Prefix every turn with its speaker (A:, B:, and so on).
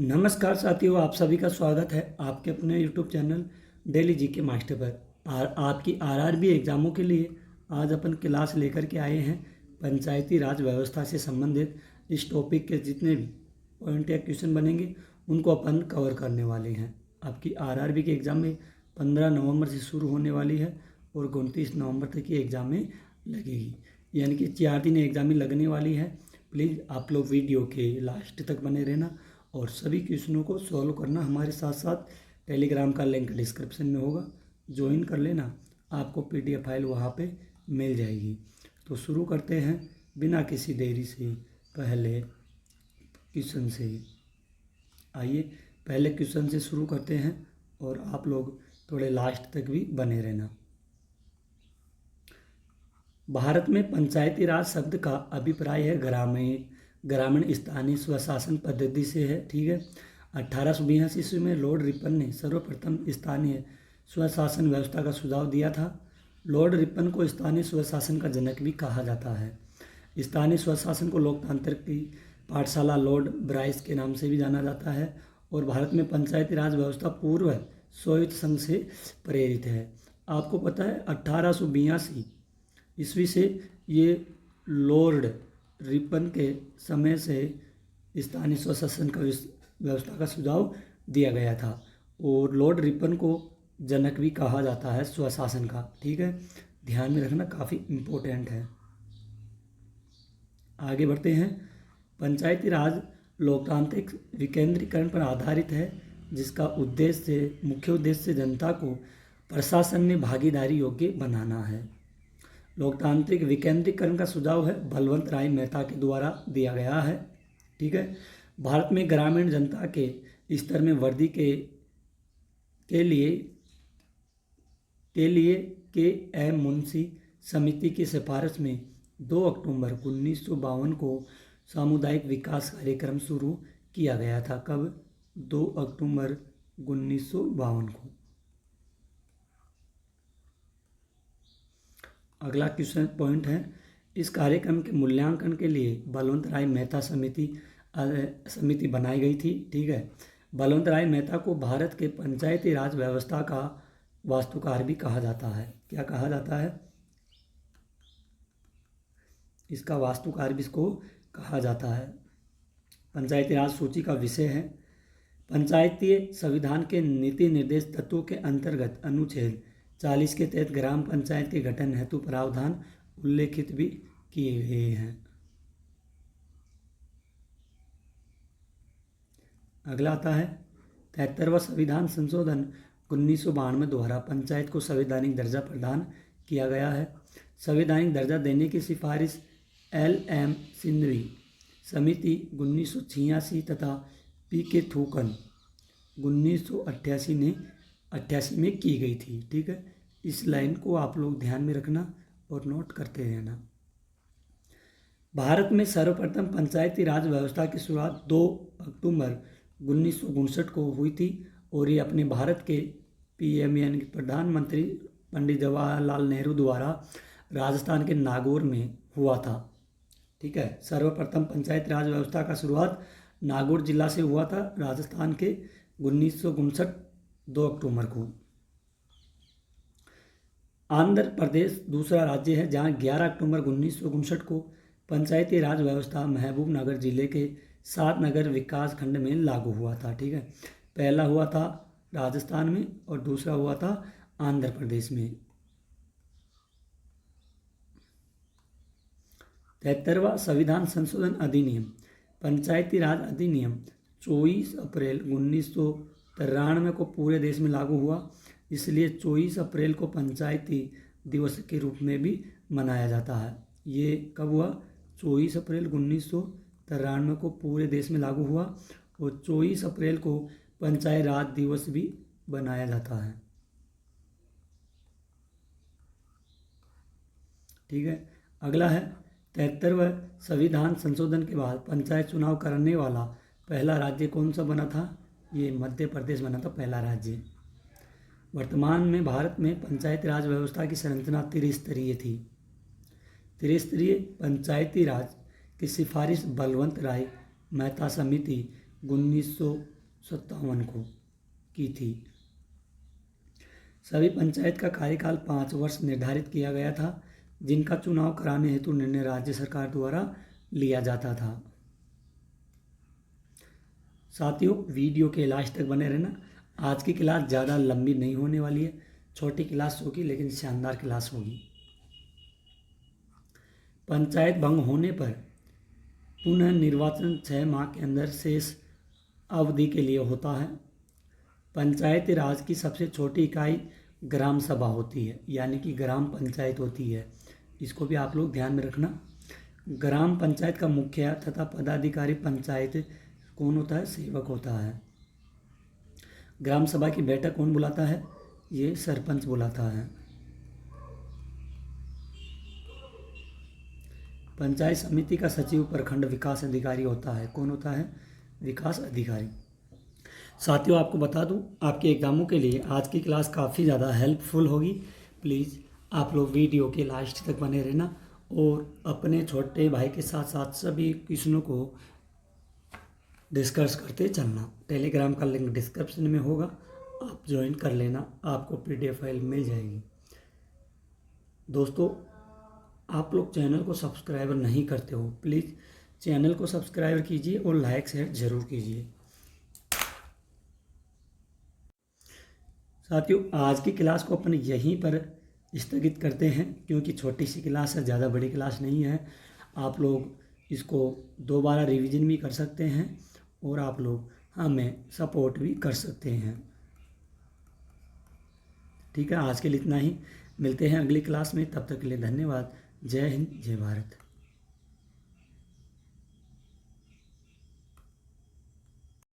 A: नमस्कार साथियों, आप सभी का स्वागत है आपके अपने YouTube channel daily GK master पर। और आपकी आरआरबी एग्ज़ामों के लिए आज अपन क्लास लेकर के आए हैं। पंचायती राज व्यवस्था से संबंधित इस टॉपिक के जितने भी पॉइंट या क्वेश्चन बनेंगे उनको अपन कवर करने वाले हैं। आपकी आरआरबी के एग्ज़ाम में 15 नवंबर से शुरू होने वाली है और 29 नवंबर तक की एग्ज़ाम में लगेगी, यानी कि 4 दिन एग्ज़ाम में लगने वाली है। प्लीज़ आप लोग वीडियो के लास्ट तक बने रहना और सभी क्वेश्चनों को सॉल्व करना हमारे साथ साथ। टेलीग्राम का लिंक डिस्क्रिप्शन में होगा, ज्वाइन कर लेना, आपको पीडीएफ फाइल वहाँ पे मिल जाएगी। तो शुरू करते हैं बिना किसी देरी से पहले क्वेश्चन से। आइए पहले क्वेश्चन से शुरू करते हैं और आप लोग थोड़े लास्ट तक भी बने रहना। भारत में पंचायती राज शब्द का अभिप्राय है ग्रामीण स्थानीय स्वशासन पद्धति से है। ठीक है, 1882 ईस्वी में लॉर्ड रिपन ने सर्वप्रथम स्थानीय स्वशासन व्यवस्था का सुझाव दिया था। लॉर्ड रिपन को स्थानीय स्वशासन का जनक भी कहा जाता है। स्थानीय स्वशासन को लोकतंत्र की पाठशाला लॉर्ड ब्राइस के नाम से भी जाना जाता है। और भारत में पंचायती राज व्यवस्था पूर्व सोवियत संघ से प्रेरित है। आपको पता है 1882 ईस्वी से ये लॉर्ड रिपन के समय से स्थानीय स्वशासन का व्यवस्था का सुझाव दिया गया था और लॉर्ड रिपन को जनक भी कहा जाता है स्वशासन का। ठीक है, ध्यान में रखना, काफ़ी इम्पोर्टेंट है। आगे बढ़ते हैं। पंचायती राज लोकतांत्रिक विकेंद्रीकरण पर आधारित है, जिसका मुख्य उद्देश्य जनता को प्रशासन में भागीदारी योग्य बनाना है। लोकतांत्रिक विकेंद्रीकरण का सुझाव है बलवंत राय मेहता के द्वारा दिया गया है। ठीक है, भारत में ग्रामीण जनता के स्तर में वृद्धि के लिए के एम मुंशी समिति की सिफारिश में 2 अक्टूबर 1952 को सामुदायिक विकास कार्यक्रम शुरू किया गया था। कब? 2 अक्टूबर 1952 को। अगला क्वेश्चन पॉइंट है, इस कार्यक्रम के मूल्यांकन के लिए बलवंत राय मेहता समिति बनाई गई थी। ठीक है, बलवंत राय मेहता को भारत के पंचायती राज व्यवस्था का वास्तुकार भी कहा जाता है। क्या कहा जाता है? इसका वास्तुकार भी इसको कहा जाता है। पंचायती राज सूची का विषय है पंचायतीय संविधान के नीति निर्देश तत्वों के अंतर्गत अनुच्छेद 40 के तहत ग्राम पंचायत के गठन हेतु प्रावधान उल्लेखित भी किए गए हैं। अगला आता है 73वां संविधान संशोधन 1992 द्वारा पंचायत को संवैधानिक दर्जा प्रदान किया गया है। संवैधानिक दर्जा देने की सिफारिश LM सिंघवी समिति 1986 तथा PK थूकन 1988 में की गई थी। ठीक है, इस लाइन को आप लोग ध्यान में रखना और नोट करते रहना। भारत में सर्वप्रथम पंचायती राज व्यवस्था की शुरुआत 2 अक्टूबर 1959 को हुई थी और ये अपने भारत के PM यानी कि प्रधानमंत्री पंडित जवाहरलाल नेहरू द्वारा राजस्थान के नागौर में हुआ था। ठीक है, सर्वप्रथम पंचायती राज व्यवस्था का शुरुआत नागौर जिला से हुआ था, राजस्थान के 1959 2 अक्टूबर को। आंध्र प्रदेश दूसरा राज्य है जहां 11 अक्टूबर 1959 को पंचायती राज व्यवस्था महबूब नगर जिले के 7 नगर विकास खंड में लागू हुआ था। ठीक है, पहला हुआ था राजस्थान में और दूसरा हुआ था आंध्र प्रदेश में। 73वां संविधान संशोधन अधिनियम पंचायती राज अधिनियम 24 अप्रैल 1993 को पूरे देश में लागू हुआ, इसलिए 24 अप्रैल को पंचायती दिवस के रूप में भी मनाया जाता है। ये कब हुआ? 24 अप्रैल 1993 को पूरे देश में लागू हुआ और 24 अप्रैल को पंचायत राज दिवस भी बनाया जाता है। ठीक है, अगला है 73वें संविधान संशोधन के बाद पंचायत चुनाव करने वाला पहला राज्य कौन सा बना था? ये मध्य प्रदेश बना था पहला राज्य। वर्तमान में भारत में पंचायती राज व्यवस्था की संरचना त्रिस्तरीय थी। त्रिस्तरीय पंचायती राज की सिफारिश बलवंत राय मेहता समिति 1957 को की थी। सभी पंचायत का कार्यकाल 5 वर्ष निर्धारित किया गया था, जिनका चुनाव कराने हेतु निर्णय राज्य सरकार द्वारा लिया जाता था। साथियों, वीडियो के लास्ट तक बने रहना। आज की क्लास ज़्यादा लंबी नहीं होने वाली है, छोटी क्लास होगी लेकिन शानदार क्लास होगी। पंचायत भंग होने पर पुनः निर्वाचन 6 माह के अंदर शेष अवधि के लिए होता है। पंचायती राज की सबसे छोटी इकाई ग्राम सभा होती है, यानी कि ग्राम पंचायत होती है। इसको भी आप लोग ध्यान में रखना। ग्राम पंचायत का मुखिया तथा पदाधिकारी पंचायत कौन होता है? सेवक होता है। ग्राम सभा की बैठक कौन बुलाता है? ये सरपंच बुलाता है। पंचायत समिति का सचिव प्रखंड विकास अधिकारी होता है। कौन होता है? विकास अधिकारी। साथियों, आपको बता दूं, आपके एग्ज़ामों के लिए आज की क्लास काफ़ी ज़्यादा हेल्पफुल होगी। प्लीज़ आप लोग वीडियो के लास्ट तक बने रहना और अपने छोटे भाई के साथ साथ सभी क्वेश्चनों को डिस्कस करते चलना। टेलीग्राम का लिंक डिस्क्रिप्शन में होगा, आप ज्वाइन कर लेना, आपको PDF फाइल मिल जाएगी। दोस्तों, आप लोग चैनल को सब्सक्राइब नहीं करते हो, प्लीज़ चैनल को सब्सक्राइब कीजिए और लाइक शेयर ज़रूर कीजिए। साथियों, आज की क्लास को अपन यहीं पर स्थगित करते हैं, क्योंकि छोटी सी क्लास है, ज़्यादा बड़ी क्लास नहीं है। आप लोग इसको दोबारा रिवीजन भी कर सकते हैं और आप लोग हमें सपोर्ट भी कर सकते हैं। ठीक है, आज के लिए इतना ही। मिलते हैं अगली क्लास में, तब तक के लिए धन्यवाद। जय हिंद, जय भारत।